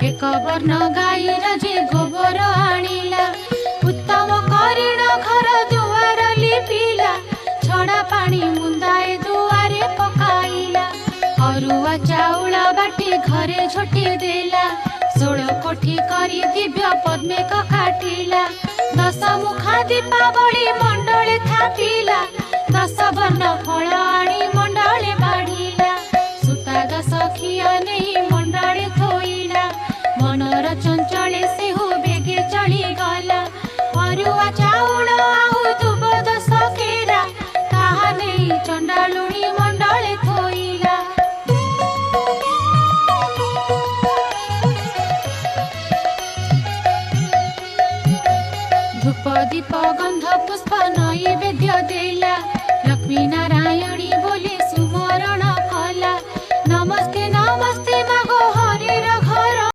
एक वर्ण गाईर जे गोबर आनिला उत्तम करिण घर दुआर लिपिला छड़ा पानी मुंदाए दुआरे पकाइला अरुआ चाउल बाटी घरे झोटी देला 16 कोठी करी दिव्य पद्मे काटिला 10 मुखा दीपावली मंडले थापिला 10 वर्ण फल आनी मंडले बाढ़िला सुता 10 खिया नहीं मंडले थोइला मनर चंचले से हो